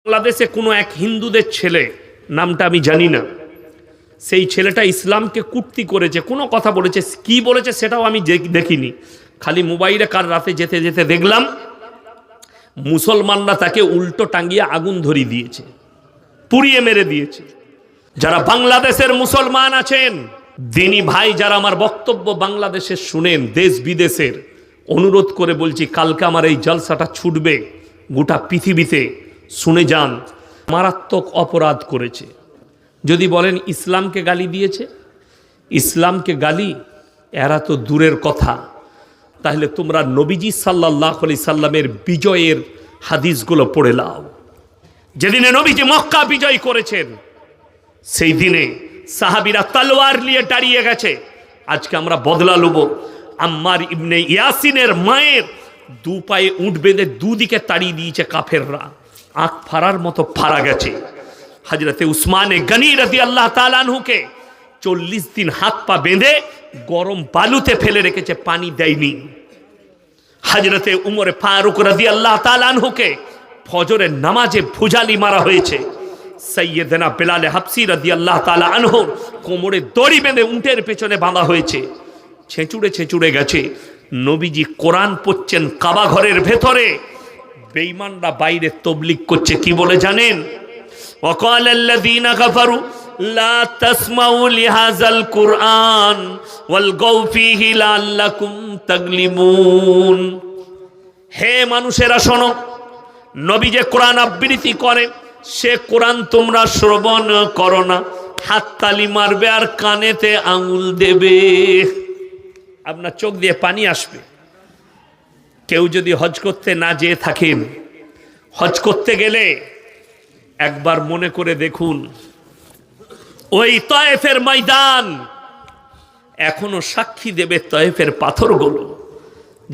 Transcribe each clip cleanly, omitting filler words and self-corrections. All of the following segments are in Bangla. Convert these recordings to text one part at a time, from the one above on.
বাংলাদেশে কোনো এক হিন্দুদের ছেলে, নামটা আমি জানি না, সেই ছেলেটা ইসলামকে কুটতি করেছে, কোনো কথা বলেছে, কি বলেছে সেটাও আমি দেখিনি, খালি মোবাইলে কার রাতে যেতে যেতে দেখলাম মুসলমানরা তাকে উল্টো টাঙ্গিয়ে আগুন ধরিয়ে দিয়েছে, পুড়িয়ে মেরে দিয়েছে। যারা বাংলাদেশের মুসলমান আছেন, দিনী ভাই যারা আমার বক্তব্য বাংলাদেশে শুনেন, দেশ বিদেশের, অনুরোধ করে বলছি, কালকে আমার এই জলসাটা ছুটবে গোটা পৃথিবীতে, শুনে যান। মারাত্মক অপরাধ করেছে। যদি বলেন ইসলামকে গালি দিয়েছে, ইসলামকে গালি এরা তো দূরের কথা, তাহলে তোমরা নবীজি সাল্লাল্লাহু আলাইহি সাল্লামের বিজয়ের হাদিসগুলো পড়ে নাও। যেদিনে নবীজি মক্কা বিজয় করেছেন, সেই দিনে সাহাবীরা তলোয়ার নিয়ে দাঁড়িয়ে গেছে। আজকে আমরা বদলা লব। আম্মার ইবনে ইয়াসিনের মায়ের দু পায়ে উঁট বেঁধে দুদিকে তাড়িয়ে দিয়েছে কাফেররা, আঁখ ফাড়ার মতো ফাড়া গেছে। হযরতে উসমানে গনি রাদিয়াল্লাহু তাআলা আনহুকে 40 দিন হাত পা বেঁধে গরম বালুতে ফেলে রেখেছে, পানি দেয়নি। হযরতে উমরে ফারুক রাদিয়াল্লাহু তাআলা আনহুকে ফজরের নামাজে ভুজালি মারা হয়েছে। সৈয়দনা বেলাল হাবসি রাদিয়াল্লাহু তাআলা আনহুর কোমরে দড়ি বেঁধে উটের পেছনে বাঁধা হয়েছে, ছেঁচুড়ে ছেঁচুড়ে গেছে। নবীজি কোরআন পড়ছেন কাবা ঘরের ভেতরে, বেঈমানরা বাইরে তবলিগ করছে, কি বলে জানেন? ওয়াকাল আল্লাযীনা কাফারু লা তাসমাউ লিহাযাল কুরআন ওয়ালগাউ ফীহি লাআল্লাকুম তাগলিবুন। হে মানুষেরা শোনো, নবী যে কোরআন আবৃত্তি করে, সে কোরআন তোমরা শ্রবণ করো না, হাততালি মারবে আর কানেতে আঙুল দেবে, আপনার চোখ দিয়ে পানি আসবে। কেউ যদি হজ করতে না যেয়ে থাকেন, হজ করতে গেলে একবার মনে করে দেখুন, ওই তয়েফের ময়দান এখনো সাক্ষী দেবে তয়েফের পাথরগুলো,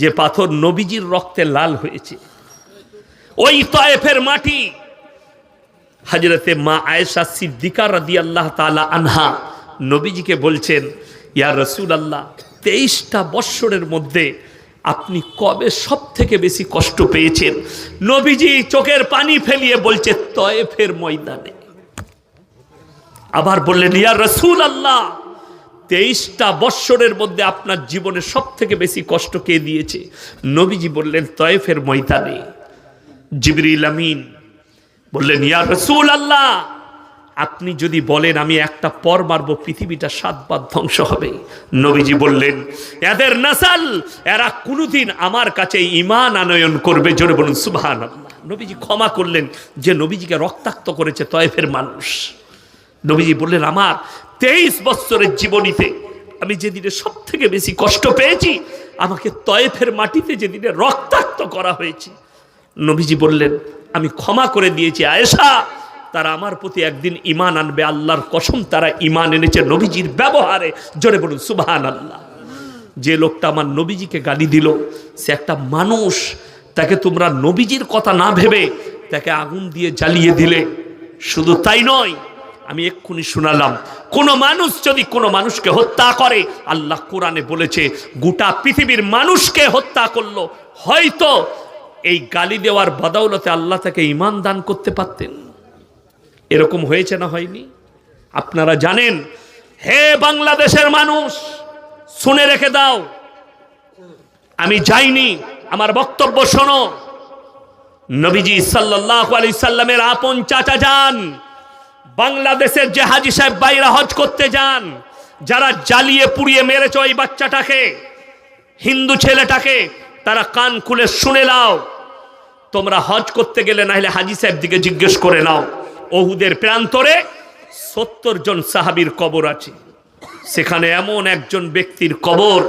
যে পাথর নবীজির রক্তে লাল হয়েছে। ওই তয়েফের মাটি, হযরতে মা আয়েশা সিদ্দিকা রাদিয়াল্লাহু তাআলা আনহা নবীজিকে বলছেন, ইয়া রাসূলুল্লাহ, 23টা বৎসরের মধ্যে আপনি কবে সব থেকে বেশি কষ্ট পেয়েছেন? নবীজি চোখের পানি ফেলিয়ে বলছে, তয়েফের ময়দানে। আবার বললেন, ইয়া রাসূলুল্লাহ, 23টা বৎসরের মধ্যে আপনার জীবনে সব থেকে বেশি কষ্ট কে দিয়েছে? নবীজি বললেন, তয়েফের ময়দানে। জিবরিল আমিন বললেন, ইয়া রাসূলুল্লাহ, আপনি যদি বলেন আমি একটা পর মারবো, পৃথিবীটা 7 বার ধ্বংস হবে। নবীজি বললেন, এদের নাসাল, এরা কোনোদিন আমার কাছে ঈমান আনয়ন করবে। জোরে বলুন সুবহানাল্লাহ। নবীজি ক্ষমা করলেন যে নবীজিকে রক্তাক্ত করেছে তয়েফের মানুষ। নবীজি বললেন, আমার 23 বছরের জীবনীতে আমি যেদিনে সব থেকে বেশি কষ্ট পেয়েছি, আমাকে তয়েফের মাটিতে যেদিনে রক্তাক্ত করা হয়েছে। নবীজি বললেন, আমি ক্ষমা করে দিয়েছি আয়েশা, তারা আমার প্রতি একদিন ঈমান আনবে। আল্লাহর কসম, তারা ঈমান এনেছে নবীজির ব্যবহারে। জোরে বলুন সুবহানাল্লাহ। যে লোকটা আমার নবীজিকে গালি দিল, সে একটা মানুষ, তাকে তোমরা নবীজির কথা না ভেবে তাকে আগুন দিয়ে জ্বালিয়ে দিলে। শুধু তাই নয়, আমি এক্ষুনি শোনালাম, কোন মানুষ যদি কোনো মানুষকে হত্যা করে, আল্লাহ কোরআনে বলেছে গোটা পৃথিবীর মানুষকে হত্যা করলো, হয়তো এই গালি দেওয়ার বদৌলতে আল্লাহ তাকে ঈমান দান করতে পারতেন। এরকম হয়েছে না হয়নি? আপনারা জানেন। হে বাংলাদেশের মানুষ, শুনে রেখে দাও, আমি যাইনি, আমার বক্তব্য শোনো। নবীজি সাল্লাল্লাহু আলাইহি সাল্লামের আপন চাচা যান, বাংলাদেশের যে হাজী সাহেব বাইরা হজ করতে যান, যারা জ্বালিয়ে পুড়িয়ে মেরেছে ওই বাচ্চাটাকে, হিন্দু ছেলেটাকে, তারা কান খুলে শুনে নাও। তোমরা হজ করতে গেলে, না হলে হাজী সাহেব দিকে জিজ্ঞেস করে নাও, ওহুদের প্রান্তরে 70 জন সাহাবীর কবর আছে। সেখানে এমন একজন ব্যক্তির কবর,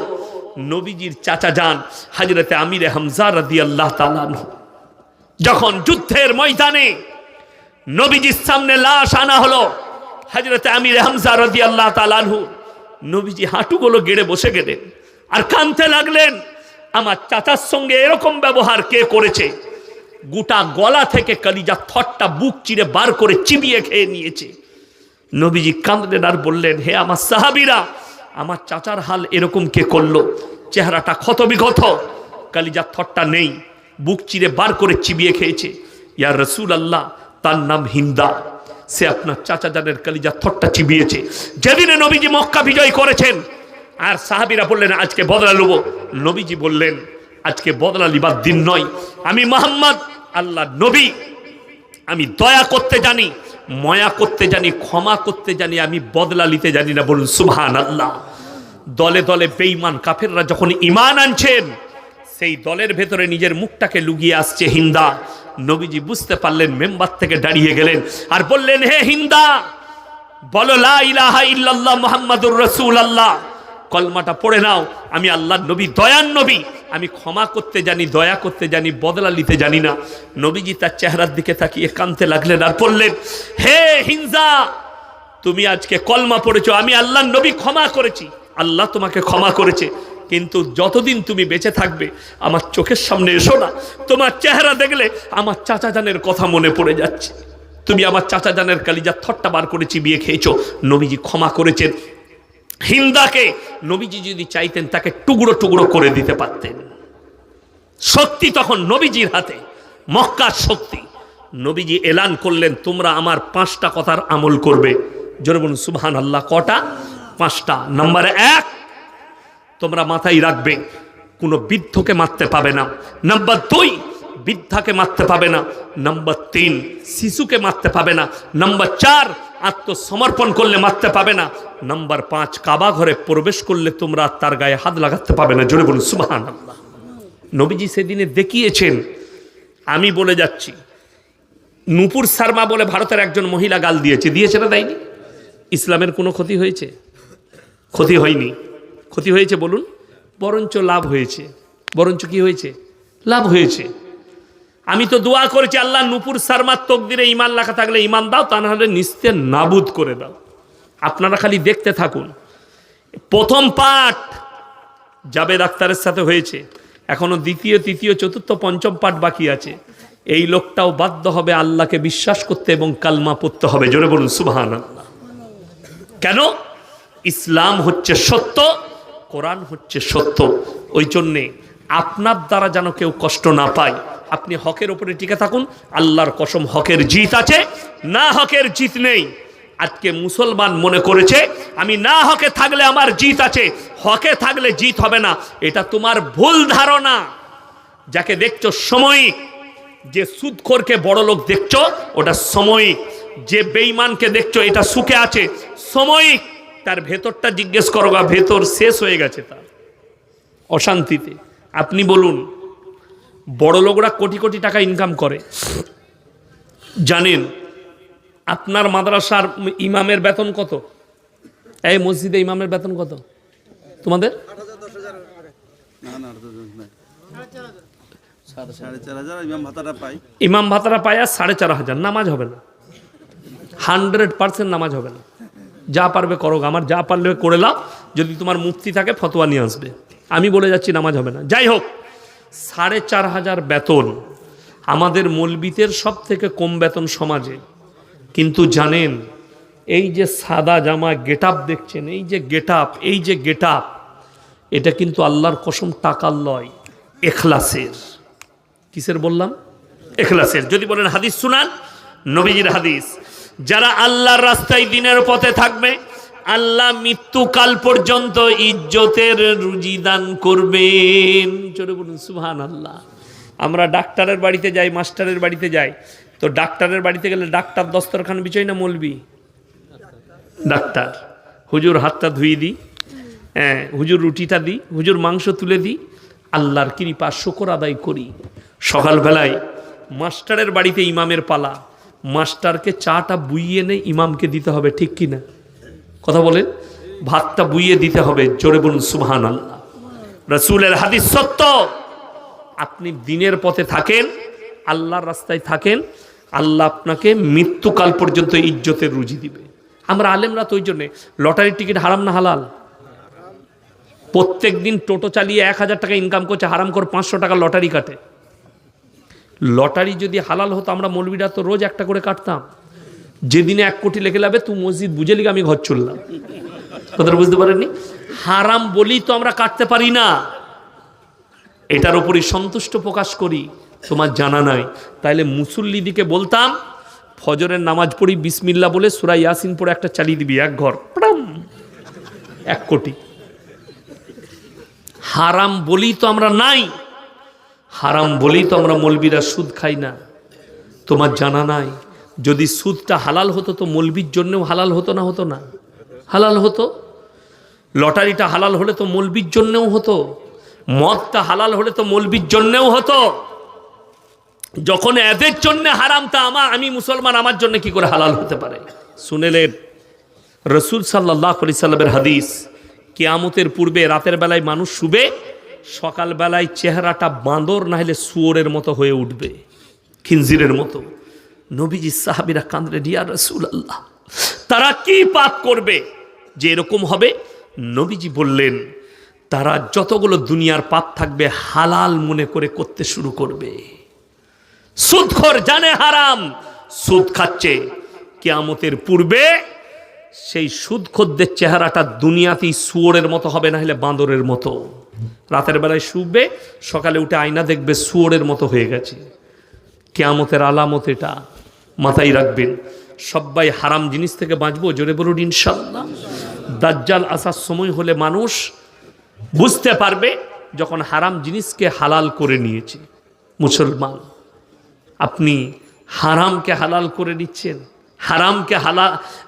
নবীজির চাচা যান হযরতে আমির হামজা রাদিয়াল্লাহু তাআলা আনহু। যখন যুদ্ধের ময়দানে নবীজির সামনে লাশ আনা হলো, হযরতে আমির হামজা রাদিয়াল্লাহু তাআলা আনহু, নবীজি হাঁটুগুলো গেড়ে বসে গেলেন আর কাঁদতে লাগলেন, আমার চাচার সঙ্গে এরকম ব্যবহার কে করেছে? গোটা গলা থেকে কলিজা থটটা বুক চিরে বার করে চিবিয়ে খেয়ে নিয়েছে। নবীজি কাঁদলেন আর বললেন, হে আমার সাহাবীরা, আমার চাচার হাল এরকম কে করলো? চেহারাটা ক্ষত বিক্ষত, কলিজা থটটা নেই, বুক চিরে বার করে চিবিয়ে খেয়েছে। ইয়া রাসূলুল্লাহ, তার নাম হিন্দা। সে আপনার চাচা জানের কলিজা থট্টা চিবিয়েছে যেদিনে নবীজি মক্কা বিজয় করেছেন। আর সাহাবীরা বললেন আজকে বদলা নেব। নবীজি বললেন আজকে বদলা লিবার দিন নয়। আমি মুহাম্মদ আল্লাহর নবী, আমি দয়া করতে জানি, ময়া করতে জানি, ক্ষমা করতে জানি, আমি বদলা নিতে জানি না। বলুন সুবহানাল্লাহ। দলে দলে বেঈমান কাফেররা যখন ঈমান আনছেন, সেই দলের ভেতরে নিজের মুখটাকে লুকিয়ে আসছে হিন্দা। নবীজি বুঝতে পারলেন, মেম্বার থেকে দাঁড়িয়ে গেলেন আর বললেন, হে হিন্দা, বলো লা ইলাহা ইল্লাল্লাহ মুহাম্মাদুর রাসূলুল্লাহ, কলমাটা পড়ে নাও। আমি আল্লাহর নবী, দয়ার নবী, আমি ক্ষমা করতে জানি, দয়া করতে জানি, বদলা নিতে জানি না। নবীজি তার চেহারার দিকে তাকিয়ে কাঁদতে লাগলেন আর বললেন, হে হিন্দা, তুমি আজকে কলমা পড়েছো, আমি আল্লাহর নবী ক্ষমা করেছি, আল্লাহ তোমাকে ক্ষমা করেছে, কিন্তু যতদিন তুমি বেঁচে থাকবে আমার চোখের সামনে এসো না। তোমার চেহারা দেখলে আমার চাচা জানের কথা মনে পড়ে যাচ্ছে। তুমি আমার চাচা জানের কালিজা থট্টা বার করে চিবিয়ে খেয়েছো। নবীজি ক্ষমা করেছেন হিন্দাকে। নবীজি যদি চাইতেন তাকে টুকরো টুকরো করে দিতে পারতেন। শক্তি তখন নবীজির হাতে, মক্কার শক্তি। নবীজি এলান করলেন, তোমরা আমার 5টা কথার আমল করবে। জোরে বলুন সুবহানাল্লাহ। কটা? 5টা। নাম্বার 1, তোমরা মাথায় রাখবে কোনো বৃদ্ধকে মারতে পাবে না। নাম্বার 2, বৃদ্ধাকে মারতে পাবে না। নাম্বার 3, শিশুকে মারতে পাবে না। নাম্বার 4, আত্মসমর্পণ করলে মারতে পাবে না। নাম্বার 5, কাবা ঘরে প্রবেশ করলে তোমরা তার গায়ে হাত লাগাতে পাবে না। জোরে বলুন সুবহানাল্লাহ। নবীজি সেদিনে দেখিয়েছেন। আমি বলে যাচ্ছি, নূপুর শর্মা বলে ভারতের একজন মহিলা গাল দিয়েছে না, দেয়নি? ইসলামের কোনো ক্ষতি হয়েছে? ক্ষতি হয়নি। ক্ষতি হয়েছে বলুন? বরঞ্চ লাভ হয়েছে। বরঞ্চ কি হয়েছে? লাভ হয়েছে। আমি তো দোয়া করেছি, আল্লাহ নূপুর শর্মার তকদিরে ঈমান লেখা থাকলে ঈমান দাও, তা না হলে নিস্তে নাবুদ করে দাও। আপনারা খালি দেখতে থাকুন। প্রথম পাঠ জাবেদ আখতারের সাথে হয়েছে, এখনো দ্বিতীয়, তৃতীয়, চতুর্থ, পঞ্চম পাঠ বাকি আছে। এই লোকটাও বাধ্য হবে আল্লাহকে বিশ্বাস করতে এবং কালমা পড়তে হবে। জোরে বলুন সুবহানাল্লাহ। কেন? ইসলাম হচ্ছে সত্য, কোরআন হচ্ছে সত্য। ওই জন্যে আপনার দ্বারা যেন কেউ কষ্ট না পায়, আপনি হকের উপরে টিকে থাকুন। আল্লাহর কসম, হকের জিত আছে, না হকের জিত নেই। আজকে মুসলমান মনে করেছে আমি না হকে থাকলে আমার জিত আছে, হকে থাকলে জিত হবে না। এটা তোমার ভুল ধারণা। যাকে দেখছো সাময়িক, যে সুদখোরকে বড় লোক দেখছো ওটা সাময়িক, যে বেঈমানকে দেখছো এটা সুখে আছে সাময়িক, তার ভেতরটা জিজ্ঞেস করো, ভেতর শেষ হয়ে গেছে তার অশান্তিতে। আপনি বলুন, বড় লোকরা কোটি কোটি টাকা ইনকাম করে, জানেন আপনার মাদ্রাসার ইমামের বেতন কত? এই মসজিদে ইমামের বেতন কত তোমাদের? ইমাম ভাতাটা পায় আর 4,500। নামাজ হবে না, 100% নামাজ হবে না। যা পারবে করো, আমার যা পারলে করে লাও। যদি তোমার মুফতি থাকে ফতোয়া নিয়ে আসবে, আমি বলে যাচ্ছি নামাজ হবে না। যাই হোক, 4,500 বেতন আমাদের মৌলবীদের সব থেকে কম বেতন সমাজে। কিন্তু জানেন, এই যে সাদা জামা গেট আপ দেখছেন, এই যে গেট আপ, এই যে গেট আপ, এটা কিন্তু আল্লাহর কসম টাকার লয়, এখলাসের। কিসের বললাম? এখলাসের। যদি বলেন হাদিস শুনান, নবীজির হাদিস, যারা আল্লাহর রাস্তায় দিনের পথে থাকবে আল্লাহ মৃত্যুকাল পর্যন্ত ইজ্জতের রুজি দান করবেন। জোরে বলুন সুবহানাল্লাহ। আমরা ডাক্তারের বাড়িতে যাই, মাস্টারের বাড়িতে যাই, তো ডাক্তারের বাড়িতে গেলে ডাক্তার দস্তরখান বিছাই না মৌলবি? ডাক্তার হুজুর হাতটা ধুয়ে দিই, হ্যাঁ হুজুর রুটিটা দিই, হুজুর মাংস তুলে দিই, আল্লাহর কৃপা শুকর আদায় করি। সকালবেলায় মাস্টারের বাড়িতে ইমামের পালা, মাস্টারকে চাটা বুইয়ে এনে ইমামকে দিতে হবে, ঠিক কি না? কথা বলেন, ভাতটা বুইয়ে দিতে হবে। জোরে বলুন সুবহানাল্লাহ। রাসূলের হাদিস সত্য। আপনি দিনের পথে থাকেন, আল্লাহর রাস্তায় থাকেন, আল্লাহ আপনাকে মৃত্যুকাল পর্যন্ত ইজ্জতের রুজি দিবে। আমরা আলেমরা তো ওই জন্যে, লটারির টিকিট হারাম না হালাল? প্রত্যেক দিন টোটো চালিয়ে 1,000 টাকা ইনকাম করছে, হারাম করে 500 টাকা লটারি কাটে। লটারি যদি হালাল হতো আমরা মৌলবীরা তো রোজ একটা করে কাটতাম। যেদিনে 1 কোটি লেগে যাবে তুই মসজিদ বুঝে লিগে আমি ঘর চললাম। কথা বুঝতে পারেননি? হারাম বলি তো আমরা কাটতে পারি না, এটার উপরই সন্তুষ্ট প্রকাশ করি। তোমার জানা নাই, তাইলে মুসল্লিদিকে বলতাম ফজরের নামাজ পড়ি বিসমিল্লাহ বলে সূরা ইয়াসিন পড়ে একটা চালিয়ে দিবি, এক ঘর 1 কোটি। হারাম বলি তো আমরা নাই, হারাম বলি তো আমরা মৌলবীরা সুদ খাই না। তোমার জানা নাই, যদি সুদটা হালাল হতো তো মৌলবীর জন্যও হালাল হতো না? হতো না? হালাল হতো। লটারিটা হালাল হলে তো মৌলবীর জন্যও হতো, মদটা হালাল হলে তো মৌলবীর জন্যও হতো। যখন এদের জন্য হারামটা আমি মুসলমান, আমার জন্য কি করে হালাল হতে পারে? শুনেলেন রাসূল সাল্লাল্লাহু আলাইহি সাল্লামের হাদিস, কিয়ামতের পূর্বে রাতের বেলায় মানুষ শুবে, সকাল বেলায় চেহারাটা বাঁদর না হলে শুয়োরের মতো হয়ে উঠবে, খিনজিরের মতো। নবীজি সাহাবীরা কাঁদলেন, ইয়া রাসূলুল্লাহ, তারা কি পাপ করবে যে এরকম হবে? নবীজি বললেন, তারা যতগুলো দুনিয়ার পাপ থাকবে হালাল মনে করে করতে শুরু করবে। সুদখোর জানে হারাম, সুদ খাচ্ছে, কিয়ামতের পূর্বে সেই সুদখোরদের চেহারাটা দুনিয়াতেই শুয়োরের মতো হবে, না হলে বাঁদরের মতো। রাতের বেলায় শুবে, সকালে উঠে আয়না দেখবে শুয়োরের মতো হয়ে গেছে। কিয়ামতের আলামত এটা, মাথায় রাখবেন। সবাই হারাম জিনিস থেকে বাঁচবো, জোরে বলুন ইনশাআল্লাহ। দাজ্জাল আসার সময় হলে মানুষ বুঝতে পারবে যখন হারাম জিনিসকে হালাল করে নিয়েছে। মুসলমান, আপনি হারামকে হালাল করে নিচ্ছেন, হারামকে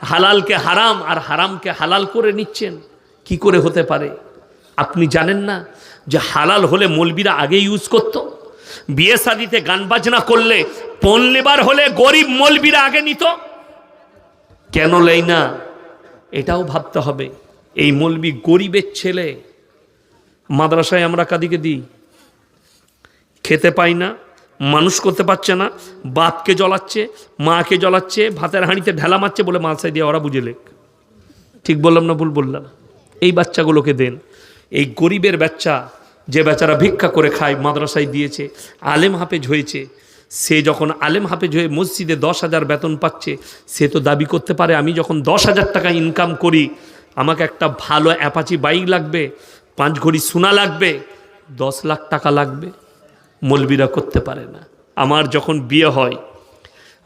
হালালকে হারাম আর হারামকে হালাল করে নিচ্ছেন। কি করে হতে পারে? আপনি জানেন না যে হালাল হলে মৌলবীরা আগে ইউজ করত? বিয়ে শাদিতে গান বাজনা করলে পণ লেবার হলে গরিব মৌলবীরা আগে নিত। কেন লেই না? এটাও ভাবতে হবে। এই মৌলবী গরিবের ছেলে, মাদ্রাসায় আমরা কাদিকে দিই, খেতে পাই না, মানুষ করতে পারছে না, বাপকে জ্বলাচ্ছে, মাকে জ্বলাচ্ছে, ভাতের হাঁড়িতে ঢেলা মারছে বলে মালসাই দিয়ে ওরা বুঝে লেখ। ঠিক বললাম না ভুল বললাম? এই বাচ্চাগুলোকে দেন। এই গরিবের বাচ্চা, যে বেচারা ভিক্ষা করে খায়, মাদ্রাসায় দিয়েছে, আলেম হাফেজ হয়েছে, সে যখন আলেম হাফেজ হয়ে মসজিদে 10,000 বেতন পাচ্ছে, সে তো দাবি করতে পারে আমি যখন 10,000 টাকা ইনকাম করি, আমাকে একটা ভালো অ্যাপাচি বাইক লাগবে, 5 ঘড়ি সোনা লাগবে, 10 লাখ টাকা লাগবে। মৌলবীরা করতে পারে না। আমার যখন বিয়ে হয়,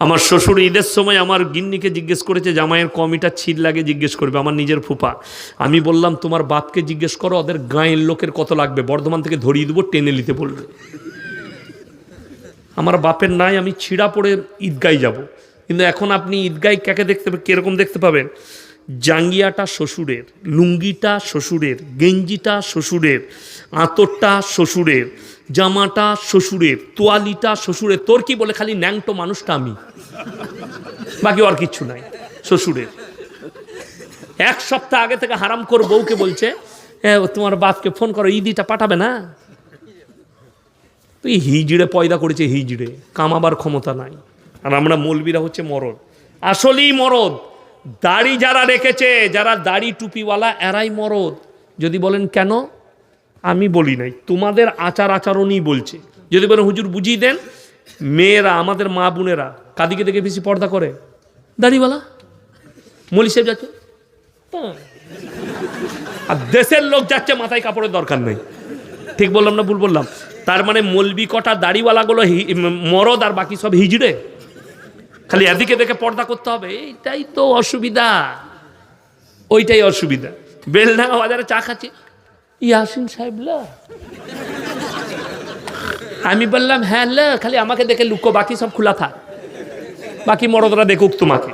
আমার শ্বশুর ঈদের সময় আমার গিন্নিকে জিজ্ঞেস করেছে জামাইয়ের কমিটা ছিট লাগে, জিজ্ঞেস করবে আমার নিজের ফুপা। আমি বললাম তোমার বাপকে জিজ্ঞেস করো ওদের গাঁয়ের লোকের কত লাগবে, বর্ধমান থেকে ধরিয়ে দেবো, টেনে নিতে বলবে। আমার বাপের নাই, আমি ছিঁড়া পড়ে ঈদগায় যাব। কিন্তু এখন আপনি ঈদগায় কাকে দেখতে কীরকম দেখতে পাবেন? জাঙ্গিয়াটা শ্বশুরের, লুঙ্গিটা শ্বশুরের, গেঞ্জিটা শ্বশুরের, আঁতরটা শ্বশুরের, জামাটা শ্বশুরের, তোয়ালিটা শ্বশুরের। তোর কি বলে? খালি ন্যাংটো মানুষটা আমি, বাকি আর কিচ্ছু নাই শ্বশুরের। 1 সপ্তাহ আগে থেকে হারাম করে বউকে বলছে, তোমার বাপকে ফোন করো, ঈদিটা পাঠাবে না। তুই হিজড়ে পয়দা করেছে, হিজড়ে, কামাবার ক্ষমতা নাই। আর আমরা মৌলবীরা হচ্ছে মরদ, আসলেই মরদ। দাড়ি যারা রেখেছে, যারা দাড়ি টুপিওয়ালা, এরাই মরদ। যদি বলেন কেন, আমি বলি নাই, তোমাদের আচার আচরণই বলছে। যদি বলেন হুজুর বুঝিয়ে দেন, মেয়েরা, আমাদের মা বোনেরা কাদিকে দেখে বেশি পর্দা করে? দাড়িওয়ালা মলি সাহেব যাচ্ছে, আর দেশের লোক যাচ্ছে মাথায় কাপড়ের দরকার নেই। ঠিক বললাম না ভুল বললাম? তার মানে মলবি কটা দাড়িওয়ালাগুলো মরদ আর বাকি সব হিজড়ে, খালি এদিকে দেখে পর্দা করতে হবে। এইটাই তো অসুবিধা, ওইটাই অসুবিধা। বেলডাঙ্গা বাজারে চা খাচ্ছি, ইয়াসিন সাহেব ল, আমি বললাম হ্যাঁ ল, খালি আমাকে দেখে লুকো, বাকি সব খোলা থাক, বাকি মরদরা দেখুক তোমাকে।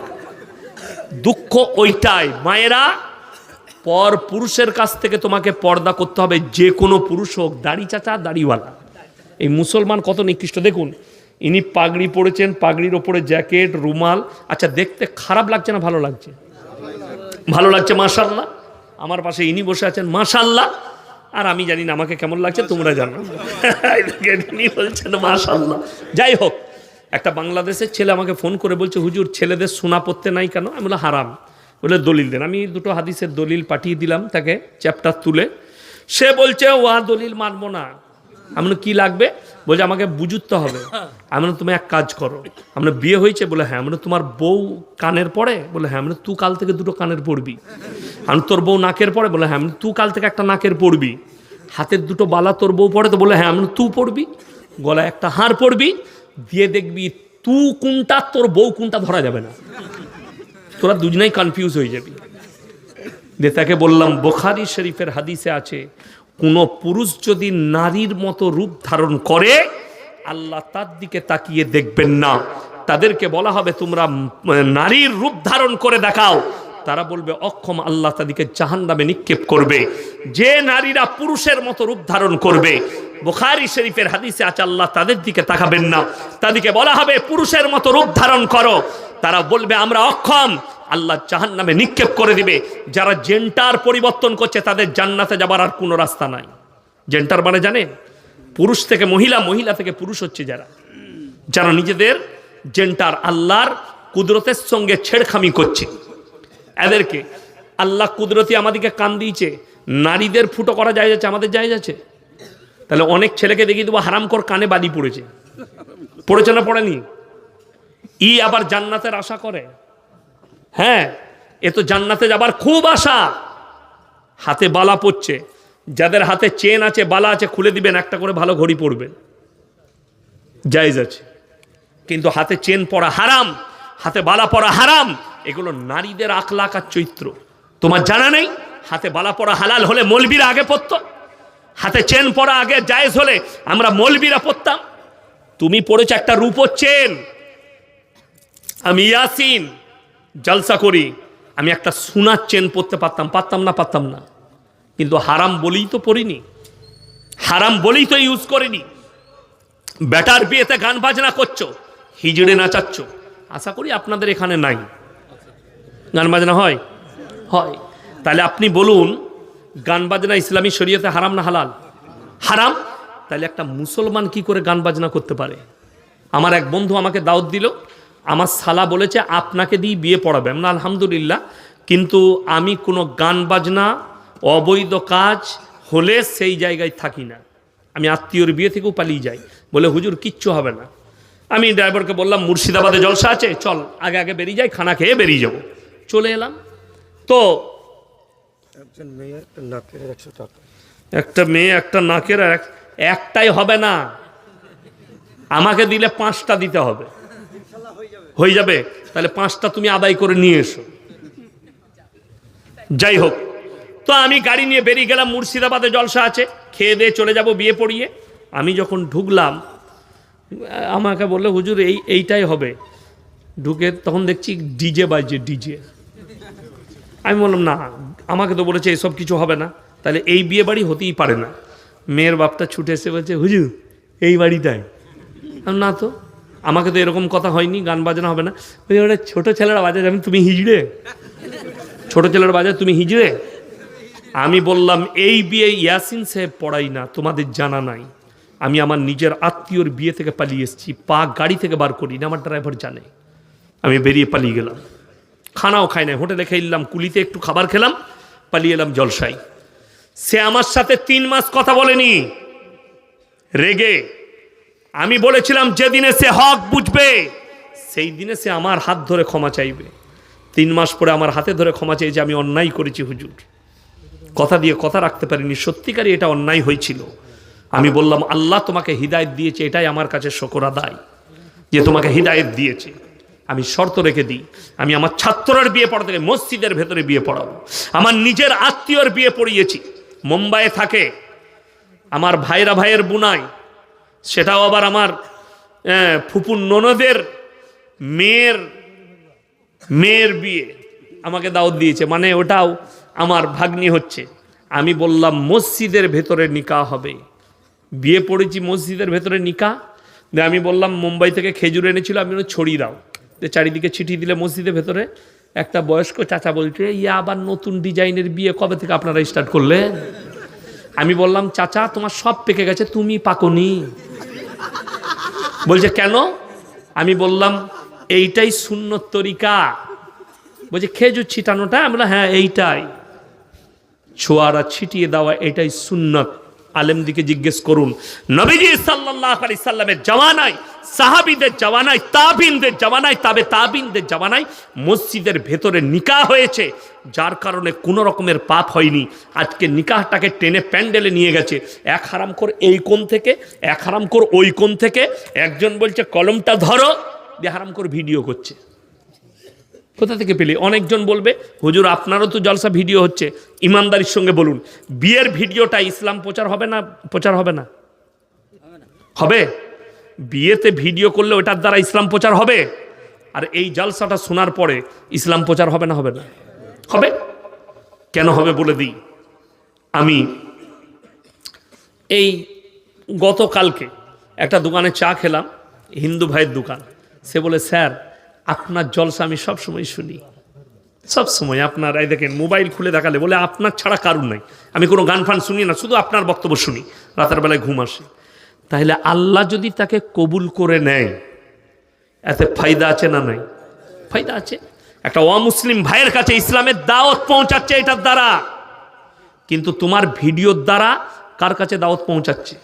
দুঃখ ওইটাই মায়েরা, পর পুরুষের কাছ থেকে তোমাকে পর্দা করতে হবে, যে কোনো পুরুষ হোক, দাড়ি চাচা দাড়িওয়ালা। এই মুসলমান কত নিকৃষ্ট দেখুন। ইনি পাগড়ি পরেছেন, পাগড়ির ওপরে জ্যাকেট, রুমাল। আচ্ছা দেখতে খারাপ লাগছে না ভালো লাগছে? ভালো লাগছে মাশাআল্লাহ। আমার পাশে ইনি বসে আছেন মাশাআল্লাহ, আর আমি জানি না আমাকে কেমন লাগছে, তোমরা জানো। ইনি বলছেন মাশাআল্লাহ। যাই হোক, একটা বাংলাদেশের ছেলে আমাকে ফোন করে বলছে হুজুর ছেলেদের সোনা পড়তে নাই কেন? আমি বললাম হারাম। বলে দলিল দেন। আমি 2টো হাদিসের দলিল পাঠিয়ে দিলাম তাকে, চ্যাপ্টার তুলে। সে বলছে ওয়া দলিল মানবো না। আমি কি লাগবে? বলছে আমাকে বুঝতে হবে। আমি তুমি এক কাজ করো, আমরা বিয়ে হয়েছে? বলে হ্যাঁ। আমরা তোমার বউ কানের পড়ে? বলে হ্যাঁ। আমরা তুই কাল থেকে 2টো কানের পড়বি। আমি তোর বউ নাকের পড়ে? বলে হ্যাঁ। আমি তুই কাল থেকে একটা নাকের পড়বি। হাতের 2টো বালা তোর বউ পড়ে? তো বলে হ্যাঁ। আমি তুই পড়বি। গলায় একটা হার পড়বি, দিয়ে দেখবি তুই কোনটা তোর বউ কোনটা ধরা যাবে না, তোরা দুজনেই কনফিউজ হয়ে যাবি। তাকে বললাম বুখারী শরীফের হাদিসে আছে, কোন পুরুষ যদি নারীর মতো রূপ ধারণ করে আল্লাহ তার দিকে তাকিয়ে দেখবেন না। তাদেরকে বলা হবে তোমরা নারীর রূপ ধারণ করে দেখাও, তারা বলবে অক্ষম, আল্লাহ তাদেরকে জাহান্নামে নিক্ষেপ করবে। যে নারীরা পুরুষের মতো রূপ ধারণ করবে, বুখারী শরীফের হাদিসে আছে, আল্লাহ তাদের দিকে তাকাবেন না। তাদেরকে বলা হবে পুরুষের মতো রূপ ধারণ করো, তারা বলবে আমরা অক্ষম, আল্লাহ জাহান্নামে নিক্ষেপ করে দিবে। যারা জেন্ডার পরিবর্তন করছে তাদের জান্নাতে যাবার আর কোনো রাস্তা নাই। জেন্ডার মানে জানেন, পুরুষ থেকে মহিলা, মহিলা থেকে পুরুষ হচ্ছে যারা, যারা নিজেদের জেন্ডার আল্লাহর কুদরতের সঙ্গে ছেড়খামি করছে। এদেরকে আল্লাহ কুদরতি আমাদেরকে কান দিয়েছে, নারীদের ফুটো করা যায় যাচ্ছে, আমাদের যায় যাচ্ছে। তাহলে অনেক ছেলেকে দেখিয়ে দেবো হারামখোর কানে বালি পড়েছে, পড়েছে না পড়েনি? আবার জান্নাতের আশা করে। হ্যাঁ, এ তো জান্নাতে যাবার খুব আশা। হাতে বালা পড়ছে, যাদের হাতে চেন আছে বালা আছে খুলে দিবেন, একটা করে ভালো ঘড়ি পরবেন, জায়েজ আছে। কিন্তু হাতে চেন পরা হারাম, হাতে বালা পরা হারাম। এগুলো নারীদের আখলাক আর চরিত্র। তোমার জানা নেই হাতে বালা পরা হালাল হলে মৌলবীরা আগে পরত, হাতে চেন পরা আগে জায়েজ হলে আমরা মৌলবীরা পরতাম। তুমি পড়েছো একটা রূপোর চেন, আমি ইয়াসিন জলসা করি, আমি একটা সোনার চেন পরতে পারতাম, পারতাম না। কিন্তু হারাম বলেই তো পড়িনি, হারাম বলেই তো ইউজ করিনি। বেটার বিয়েতে গান বাজনা করছো, হিজড়ে নাচাচ্ছ, আশা করি আপনাদের এখানে নাই গান বাজনা হয়। তাহলে আপনি বলুন গান বাজনা ইসলামী শরীয়তে হারাম না হালাল? হারাম। তাহলে একটা মুসলমান কি করে গান বাজনা করতে পারে? আমার এক বন্ধু আমাকে দাওয়াত দিল, আমার শালা বলেছে আপনাকে দিয়ে বিয়ে পড়াবে। না আলহামদুলিল্লাহ, কিন্তু আমি কোনো গান বাজনা অবৈধ কাজ হলে সেই জায়গায় থাকি না, আমি আত্মীয়র বিয়ে থেকেও পালিয়ে যাই। বলে হুজুর কিচ্ছু হবে না। আমি ড্রাইভারকে বললাম মুর্শিদাবাদে জলসা আছে, চল আগে আগে বেরিয়ে যাই, খানা খেয়ে বেরিয়ে যাব। চলে এলাম তো একটা মেয়ে একটা নাকের একটাই হবে না, আমাকে দিলে 5টা দিতে হবে। হয়ে যাবে? তাহলে 5টা তুমি আদায় করে নিয়ে এসো। যাই হোক, তো আমি গাড়ি নিয়ে বেরিয়ে গেলাম, মুর্শিদাবাদে জলসা আছে, খেয়ে দিয়ে চলে যাব বিয়ে পড়িয়ে। আমি যখন ঢুকলাম আমাকে বললো হুজুর এইটাই হবে। ঢুকে তখন দেখছি ডিজে বাজছে, ডিজে। আমি বললাম না, আমাকে তো বলেছে এসব কিছু হবে না, তাহলে এই বিয়ে বাড়ি হতেই পারে না। মেয়ের বাপটা ছুটে এসে বলছে হুজুর এই বাড়িটাই। না তো, আমাকে তো এরকম কথা হয়নি, গান বাজনা হবে না। ওই ওটা ছোটো ছেলেরা বাজে, আমি তুমি হিজড়ে, ছোটো ছেলেরা বাজে তুমি হিজড়ে। আমি বললাম এই বিয়ে ইয়াসিন সাহেব পড়াই না, তোমাদের জানা নাই। আমি আমার নিজের আত্মীয়র বিয়ে থেকে পালিয়ে এসেছি, পা গাড়ি থেকে বার করি না, আমার ড্রাইভার জানে। আমি বেরিয়ে পালিয়ে গেলাম, খানাও খাই নাই, হোটেলে খেলাম, কুলিতে একটু খাবার খেলাম, পালিয়ে এলাম জলসাই। সে আমার সাথে 3 মাস কথা বলেনি, রেগে। আমি বলেছিলাম যেদিনে সে হক বুঝবে সেই দিনে সে আমার হাত ধরে ক্ষমা চাইবে। 3 মাস পরে আমার হাতে ধরে ক্ষমা চাইছে, আমি অন্যায় করেছি হুজুর, কথা দিয়ে কথা রাখতে পারিনি, সত্যিকারই এটা অন্যায় হয়েছিল। আমি বললাম আল্লাহ তোমাকে হিদায়েত দিয়েছে, এটাই আমার কাছে শুকর আদায় যে তোমাকে হিদায়েত দিয়েছে। আমি শর্ত রেখে দিই, আমি আমার ছাত্রের বিয়ে পড়াতে মসজিদের ভেতরে বিয়ে পড়াবো। আমার নিজের আত্মীয়র বিয়ে পড়িয়েছি, মুম্বাইয়ে থাকে, আমার ভাইয়ের বুনাই, সেটাও আবার আমার ফুপুর ননদের মেয়ের বিয়ে আমাকে দাওয়াত দিয়েছে, মানে ওটাও আমার ভাগ্নি হচ্ছে। আমি বললাম মসজিদের ভেতরে নিকাহ হবে, বিয়ে পড়েছি মসজিদের ভেতরে নিকাহ। আমি বললাম মুম্বাই থেকে খেজুর এনেছিল, আমি ছড়িয়ে দাও, চারিদিকে ছিটিয়ে দিলে মসজিদের ভেতরে। একটা বয়স্ক চাচা বলছে আবার নতুন ডিজাইনের বিয়ে কবে থেকে আপনারা স্টার্ট করলে? আমি বললাম চাচা তোমার সব পেকে গেছে, তুমি পাকনি। বলছে কেন? আমি বললাম এইটাই সুন্নত তরিকা। বলছে খেজুর ছিটানোটা? আমি বললাম হ্যাঁ এইটাই, ছোয়ারা ছিটিয়ে দেওয়া এটাই সুন্নত। আলেমদিকে জিজ্ঞেস করুন, নবীজি সাল্লাল্লাহু আলাইহি সাল্লামের জামানায়, সাহাবীদের জামানায়, তাবিনদের জামানায়, তাবে তাবিনদের জামানায় মসজিদের ভেতরে নিকাহ হয়েছে, যার কারণে কোনো রকমের পাপ হয়নি। আজকে নিকাহটাকে টেনে প্যান্ডেলে নিয়ে গেছে, এক হারামখোর এই কোণ থেকে, এক হারামখোর ওই কোণ থেকে। একজন বলছে কলমটা ধরো, দিয়ে হারাম করে ভিডিও করছে। কোথা থেকে পেলে? অনেকজন বলবে হুজুর আপনারও তো জলসা ভিডিও হচ্ছে, ইমানদারির সঙ্গে বলুন বিয়ের ভিডিওটা ইসলাম প্রচার হবে না? প্রচার হবে না? হবে। বিয়েতে ভিডিও করলে ওটার দ্বারা ইসলাম প্রচার হবে, আর এই জলসাটা শোনার পরে ইসলাম প্রচার হবে না? হবে না? হবে। কেন হবে বলে দিই। আমি এই গতকালকে একটা দোকানে চা খেলাম, হিন্দু ভাইয়ের দোকান। সে বলে স্যার আপনার জলসা আমি সবসময় শুনি, সবসময় আপনার, এই দেখেন মোবাইল খুলে দেখালে বলে আপনার ছাড়া কারণ নাই, আমি কোনো গান ফান শুনি না, শুধু আপনার বক্তব্য শুনি, রাতের বেলায় ঘুম আসে। তাহলে আল্লাহ যদি তাকে কবুল করে নেয় এতে ফায়দা আছে না নাই? ফায়দা আছে। একটা অমুসলিম ভাইয়ের কাছে ইসলামের দাওয়াত পৌঁছাচ্ছে এটার দ্বারা, কিন্তু তোমার ভিডিওর দ্বারা কার কাছে দাওয়াত পৌঁছাচ্ছে?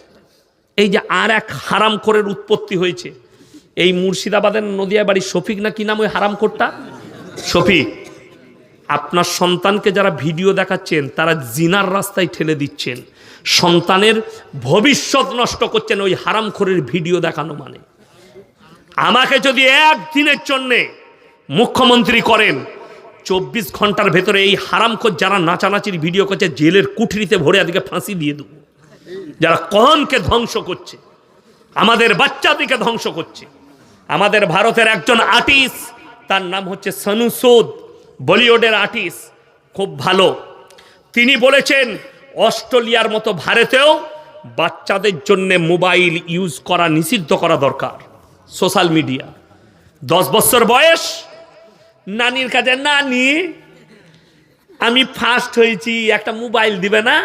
এই যে আর এক হারামখোরের উৎপত্তি হয়েছে, এই মুর্শিদাবাদের নদিয়া বাড়ি শফিক না কি নাম ওই হারামখোরটা, শফিক। আপনার সন্তানকে যারা ভিডিও দেখাচ্ছেন তারা জিনার রাস্তায় ঠেলে দিচ্ছেন, সন্তানের ভবিষ্যৎ নষ্ট করছেন ওই হারামখোরের ভিডিও দেখানো মানে। আমাকে যদি একদিনের জন্যে মুখ্যমন্ত্রী করেন, 24 ঘন্টার ভেতরে এই হারামখোর যারা নাচানাচির ভিডিও করছে জেলের কুঠরিতে ভরে এদিকে ফাঁসি দিয়ে দেব। যারা কমকে ধ্বংস করছে, আমাদের বাচ্চাদেরকে ধ্বংস করছে। আমাদের ভারতের একজন আর্টিস্ট, তার নাম হচ্ছে সনু সুদ, বলিউডের আর্টিস্ট, খুব ভালো। তিনি বলেছেন অস্ট্রেলিয়ার মতো ভারতেও বাচ্চাদের জন্য মোবাইল ইউজ করা নিষিদ্ধ করা দরকার। সোশ্যাল মিডিয়া 10 বছর বয়স, নানির কাছে নানি আমি ফার্স্ট হয়েছি, একটা মোবাইল দিবে না?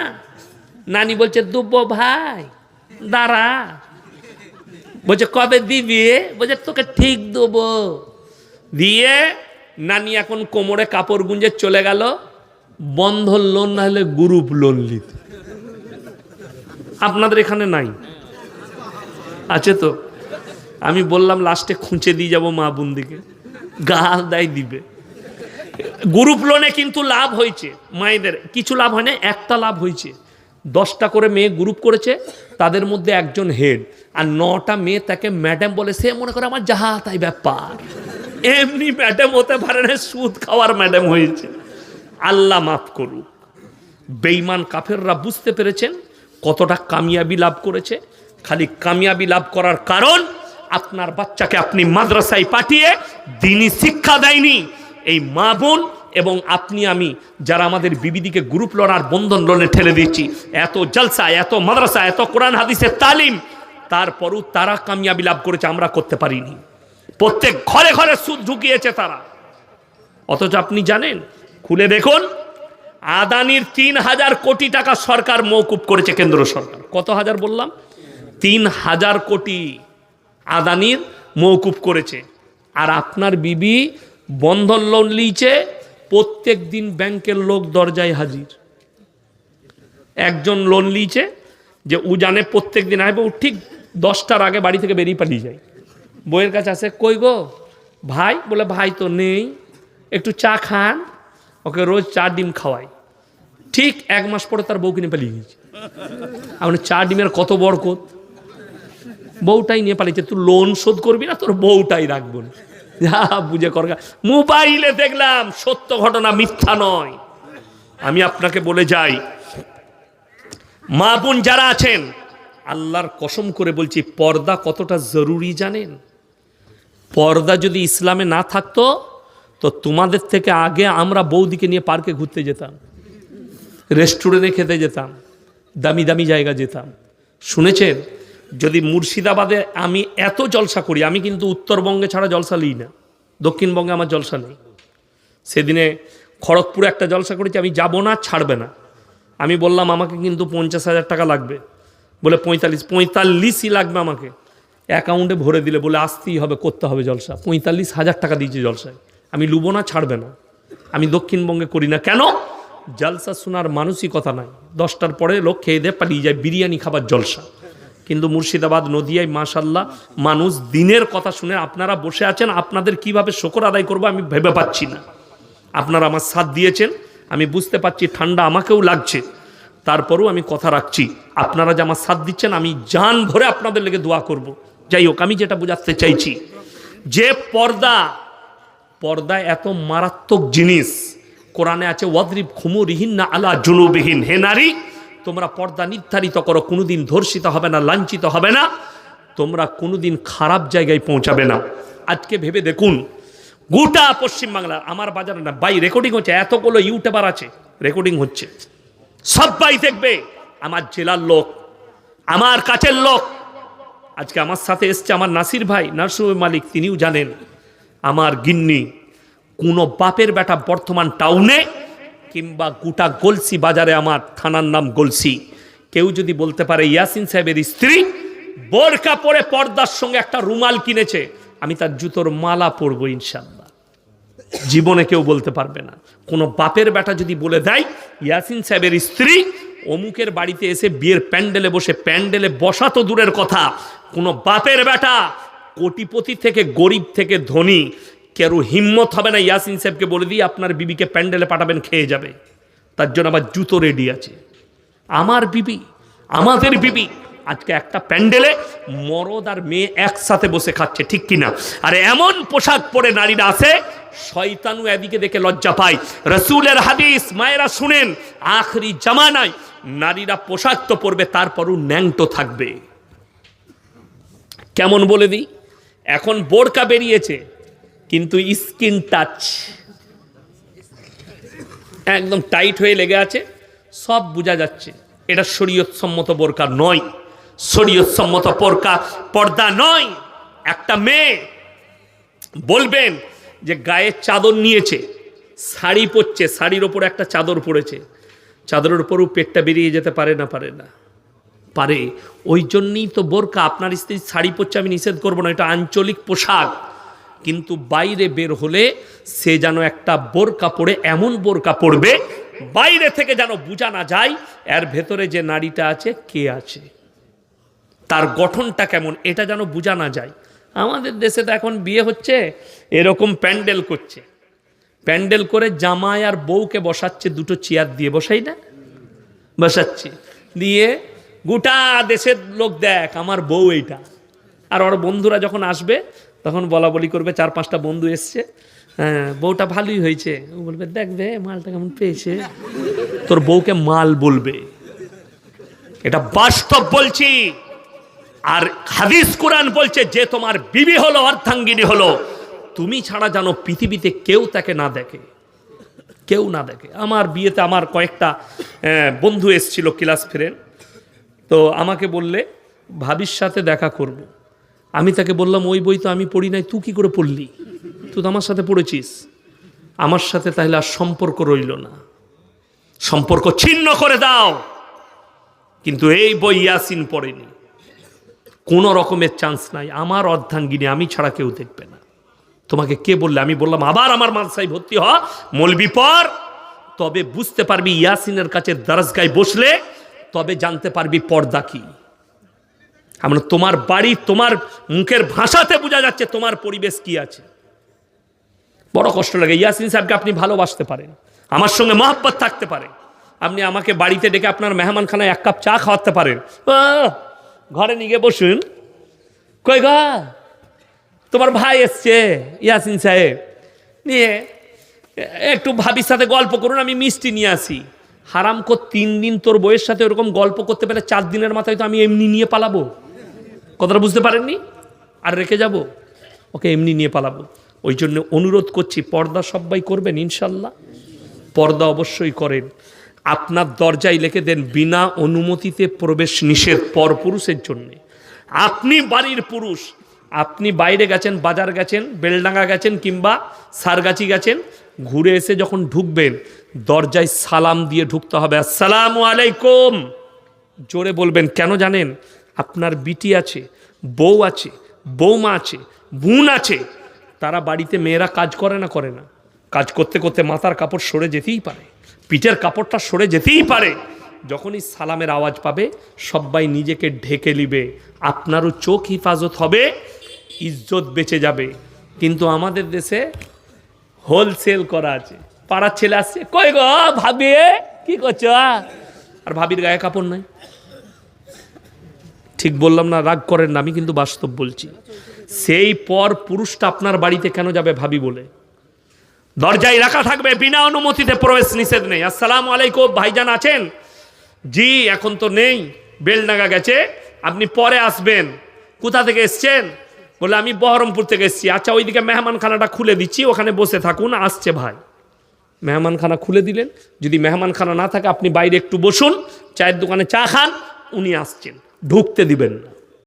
নানি বলছে দুব্বো ভাই দাঁড়া, বলছে কবে দিবি? বলছে তোকে ঠিক দেবো। দিয়ে নানি এখন কোমরে কাপড় গুঁজে চলে গেল বন্ধন লোন না হলে গ্রুপ লোন নিতে। আপনাদের এখানে নাই? আছে তো? আমি বললাম লাস্টে খুঁচে দিয়ে যাবো মা বোনদিকে, গাল দেয় দিবে। গ্রুপ লোনে কিন্তু লাভ হয়েছে, মায়েদের কিছু লাভ হয় না, একটা লাভ হয়েছে। 10টা করে মেয়ে গ্রুপ করেছে, তাদের মধ্যে একজন হেড, আর 9টা মেয়ে তাকে ম্যাডাম বলে। সে মনে করে আমার যাহা তাই ব্যাপার, এমনি ম্যাডাম হতে পারে না, সুদ খাওয়ার ম্যাডাম হয়েছে। আল্লাহ মাফ করুক। বেঈমান কাফেররা বুঝতে পেরেছেন কতটা কামিয়াবি লাভ করেছে। খালি কামিয়াবি লাভ করার কারণ আপনার বাচ্চাকে আপনি মাদ্রাসায় পাঠিয়ে দ্বীনি শিক্ষা দেয়নি। এই মা বোন এবং আপনি আমি যারা আমাদের বিবিদিকে গ্রুপ লোন আর বন্ধন লোনে ঠেলে দিচ্ছি, এত জলসা, এত মাদ্রাসা, এত কোরআন হাদিসের তালিম, তারপরও তারা কামিয়াবি লাভ করেছে, আমরা করতে পারিনি। প্রত্যেক ঘরে ঘরে সুদ ঢুকিয়েছে তারা। অথচ আপনি জানেন, খুলে দেখুন, আদানির 3000 কোটি টাকা সরকার মওকুফ করেছে কেন্দ্র সরকার। কত হাজার বললাম? 3000 কোটি আদানির মওকুফ করেছে। আর আপনার বিবি বন্ধন লোন লিয়েছে, প্রত্যেক দিন ব্যাংকের লোক দরজায় হাজির। একজন লোন লিয়েছে যে ও জানে প্রত্যেক দিন আসবে, ও ঠিক 10টার আগে বাড়ি থেকে বেরিয়ে পালিয়ে যায়। বইয়ের কাছে আসে, কই গো ভাই? বলে ভাই তো নেই, একটু চা খান। ওকে রোজ 4 ডিম খাওয়াই। ঠিক 1 মাস পরে তার বউ কিনে পালিয়ে গেছে। আপনি 4 ডিমের কত বরকত, বউটাই নিয়ে পালিয়েছে। তুই লোন শোধ করবি না, তোর বউটাই রাখবো না, যা বুঝে করগা। মোবাইলে দেখলাম, সত্য ঘটনা, মিথ্যা নয়। আমি আপনাকে বলে যাই, মা বোন যারা আছেন, আল্লাহর কসম করে বলছি, পর্দা কতটা জরুরি জানেন? পর্দা যদি ইসলামে না থাকতো তো তোমাদের থেকে আগে আমরা বৌদিকে নিয়ে পার্কে ঘুরতে যেতাম, রেস্টুরেন্টে খেতে যেতাম, দামি দামি জায়গা যেতাম। শুনেছেন, যদি মুর্শিদাবাদে আমি এত জলসা করি, আমি কিন্তু উত্তরবঙ্গে ছাড়া জলসা লিই না, দক্ষিণবঙ্গে আমার জলসা নেই। সেদিনে খড়গপুরে একটা জলসা করেছি, আমি যাব না, ছাড়বে না। আমি বললাম আমাকে কিন্তু 50,000 টাকা লাগবে। বলে 45ই লাগবে আমাকে, অ্যাকাউন্টে ভরে দিলে। বলে আসতেই হবে, করতে হবে জলসা। 45,000 টাকা দিয়েছি জলসায়। আমি লুবো না, ছাড়বে না। আমি দক্ষিণবঙ্গে করি না। কেন? জলসা শোনার মানসিকতা নাই। 10টার পরে লোক খেয়ে দিয়ে পালিয়ে যায়, বিরিয়ানি খাবার জলসা। কিন্তু মুর্শিদাবাদ, নদিয়ায় মাশাল্লাহ মানুষ দিনের কথা শুনে। আপনারা বসে আছেন, আপনাদের কিভাবে শুকর আদায় করবো আমি ভেবে পাচ্ছি না। আপনারা আমার সাথ দিয়েছেন, আমি বুঝতে পারছি ঠান্ডা আমাকেও লাগছে, তারপরেও আমি কথা রাখছি। আপনারা যে আমার সাথ দিচ্ছেন, আমি জান ভরে আপনাদের লেগে দোয়া করব। যাই হোক, আমি যেটা বোঝাতে চাইছি, যে পর্দা, পর্দা এত মারাত্মক জিনিস। কোরআনে আছে ওয়াদরিব খুমুরিহিন্না আলা জুনুবিহিন, হে নারী তোমরা পর্দা নির্ধারিত করো, কোনোদিন ধর্ষিত হবে না, লাঞ্ছিত হবে না, তোমরা কোনোদিন খারাপ জায়গায় পৌঁছাবে না। আজকে ভেবে দেখুন গোটা পশ্চিমবাংলার, আমার বাজারে না ভাই রেকর্ডিং হচ্ছে, এতগুলো ইউটিউবার আছে রেকর্ডিং হচ্ছে, সবাই দেখবে, আমার জেলার লোক, আমার কাছের লোক। আজকে আমার সাথে এসছে আমার নাসির ভাই, নার্সিংহোমের মালিক, তিনিও জানেন আমার গিন্নি কোনো বাপের বেটা বর্তমান টাউনে কিংবা গোটা গলসি বাজারে, আমার থানার নাম গলসি, কেউ যদি বলতে পারে ইয়াসিন সাহেবের স্ত্রী বোরকা পরে পর্দার সঙ্গে একটা রুমাল কিনেছে, আমি তার জুতোর মালা পরবো ইনশাআল্লাহ। জীবনে কেউ বলতে পারবে না। কোনো বাপের বেটা যদি বলে দেয় ইয়াসিন সাহেবের স্ত্রী অমুকের বাড়িতে এসে বিয়ের প্যান্ডেলে বসে, প্যান্ডেলে বসা তো দূরের কথা, কোনো বাপের বেটা কোটিপতি থেকে গরিব থেকে ধনী কেউ হিম্মত হবে না ইয়াসিন সাহেবকে বলে দিয়ে আপনার বিবিকে প্যান্ডেলে পাঠাবেন, খেয়ে যাবে। তার জন্য আবার জুতো রেডি আছে। আমার বিবি, আমাদের বিবি আজকে একটা প্যান্ডেলে মরদ আর মেয়ে একসাথে বসে খাচ্ছে, ঠিক কিনা? আর এমন পোশাক পরে নারীরা আছে, শয়তানু এদিকে দেখে লজ্জা পায়। রাসূলের হাদিস মায়েরা শুনেন, আখরি জামানায় নারীরা পোশাক তো পরবে, তারপরও ন্যাংটো থাকবে। কেমন বলে দিই, এখন বোরকা বেরিয়েছে কিন্তু স্কিন টাচ একদম টাইট হয়ে লেগে আছে, সব বোঝা যাচ্ছে। এটা শরীয়তসম্মত বোরকা নয়, শরীয়তসম্মত পর্দা নয়। একটা মেয়ে বলবেন যে গায়ে চাদর নিয়েছে, শাড়ি পরছে, শাড়ির ওপর একটা চাদর পরেছে, চাদরের উপরও পেটটা বেরিয়ে যেতে পারে না? পারে না? পারে। ওই জন্যই তো বোরকা। আপনার স্ত্রী শাড়ি পরছে, আমি নিষেধ করবো না, এটা আঞ্চলিক পোশাক, কিন্তু বাইরে বের হলে সে যেন একটা বোরকা পরে, এমন বোরকা পরবে বাইরে থেকে যেন বোঝা না যায় এর ভেতরে যে নারীটা আছে কে আছে, তার গঠনটা কেমন, এটা যেন বোঝা না যায়। আমাদের দেশে তো এখন বিয়ে হচ্ছে এরকম প্যান্ডেল করছে, প্যান্ডেল করে জামাই আর বউকে বসাচ্ছে দুটো চেয়ার দিয়ে, বসাই না, বসাচ্ছে দিয়ে গোটা দেশের লোক দেখ আমার বউ এইটা। আর ওর বন্ধুরা যখন আসবে তখন বলা বলি করবে, 4-5টা বন্ধু এসছে, হ্যাঁ বউটা ভালোই হয়েছে, ও বলবে দেখবে মালটা কেমন পেয়েছে, তোর বউকে মাল বলবে। এটা বাস্তব বলছি। আর হাদিস কোরআন বলছে যে তোমার বিবি হলো, অর্ধাঙ্গিনী হলো, তুমি ছাড়া যেন পৃথিবীতে কেউ তাকে না দেখে, কেউ না দেখে। আমার বিয়েতে আমার কয়েকটা বন্ধু এসছিল, ক্লাস ফ্রেন্ড, তো আমাকে বললে ভাবির সাথে দেখা করব। আমি তাকে বললাম ওই বই তো আমি পড়ি নাই, তুই কি করে পড়লি? তুই তো আমার সাথে পড়েছিস। আমার সাথে তাহলে আর সম্পর্ক রইল না, সম্পর্ক ছিন্ন করে দাও। কিন্তু এই বই ইয়াসিন পড়েনি, কোনো রকমের চান্স নাই, আমার অর্ধাঙ্গিনী, আমি ছাড়া কেউ দেখবে না। তোমাকে কে বললে? আমি বললাম আবার আমার মাদ্রাসায় ভর্তি হ, মৌলবি পর, তবে বুঝতে পারবি ইয়াসিনের কাছে দরজগায় বসলে, তবে জানতে পারবি পর্দা কি। আমরা তোমার বাড়ি, তোমার মুখের ভাষাতে বোঝা যাচ্ছে তোমার পরিবেশ কি আছে। বড় কষ্ট লাগে। ইয়াসিন সাহেবকে আপনি ভালোবাসতে পারেন, আমার সঙ্গে মহব্বত থাকতে পারে, আপনি আমাকে বাড়িতে ডেকে আপনার মেহমানখানায় 1 কাপ চা খাওয়াতে পারেন, ঘরে নিয়ে গিয়ে বসুন, কই গা তোমার ভাই এসছে ইয়াসিন সাহেব, নিয়ে একটু ভাবির সাথে গল্প করুন, আমি মিষ্টি নিয়ে আসি। হারাম কর, 3 দিন তোর বইয়ের সাথে ওরকম গল্প করতে পেরে 4 দিনের মাথায় তো আমি এমনি নিয়ে পালাবো। কথাটা বুঝতে পারেননি? আর রেখে যাব ওকে, এমনি নিয়ে পালাবো। ওই জন্য অনুরোধ করছি, পর্দা সবাই করবেন ইনশাল্লাহ, পর্দা অবশ্যই করেন। আপনার দরজায় লিখে দেন বিনা অনুমতিতে প্রবেশ নিষেধ পরপুরুষের জন্যে। আপনি বাড়ির পুরুষ, আপনি বাইরে গেছেন, বাজার গেছেন, বেলডাঙ্গা গেছেন কিংবা সারগাছি গেছেন, ঘুরে এসে যখন ঢুকবেন দরজায় সালাম দিয়ে ঢুকতে হবে, আসসালামু আলাইকুম জোরে বলবেন। কেন জানেন? আপনার বিটি আছে, বউ আছে, বৌমা আছে, বোন আছে, তারা বাড়িতে মেয়েরা কাজ করে না, করে না, কাজ করতে করতে মাথার কাপড় সরে যেতেই পারে, পিঠের কাপড়টা সরে যেতেই পারে। যখনই সালামের আওয়াজ পাবে সবাই নিজেকে ঢেকে নিবে, আপনারও চোখ হিফাজত হবে, ইজ্জত বেঁচে যাবে। কিন্তু আমাদের দেশে হোলসেল করা আছে, পাড়ার ছেলে আসছে, কই গো ভাবি কি করছো, আর ভাবির গায়ে কাপড় নাই। ঠিক বললাম না? রাগ করেন না, আমি কিন্তু বাস্তব বলছি। সেই পর পুরুষটা আপনার বাড়িতে কেন যাবে ভাবি বলে? দরজায় রাখা থাকবে, বিনা অনুমতিতে প্রবেশ নিষেধ নেই। আসসালামু আলাইকুম, ভাইজান আছেন? জি এখন তো নেই, বেলডাঙ্গা গেছে, আপনি পরে আসবেন। কোথা থেকে এসছেন? বলে আমি বহরমপুর থেকে এসছি। আচ্ছা ওইদিকে মেহমানখানাটা খুলে দিচ্ছি, ওখানে বসে থাকুন, আসছে ভাই। মেহমানখানা খুলে দিলেন। যদি মেহমানখানা না থাকে আপনি বাইরে একটু বসুন, চায়ের দোকানে চা খান, উনি আসছেন, ঢুকতে দিবেন না।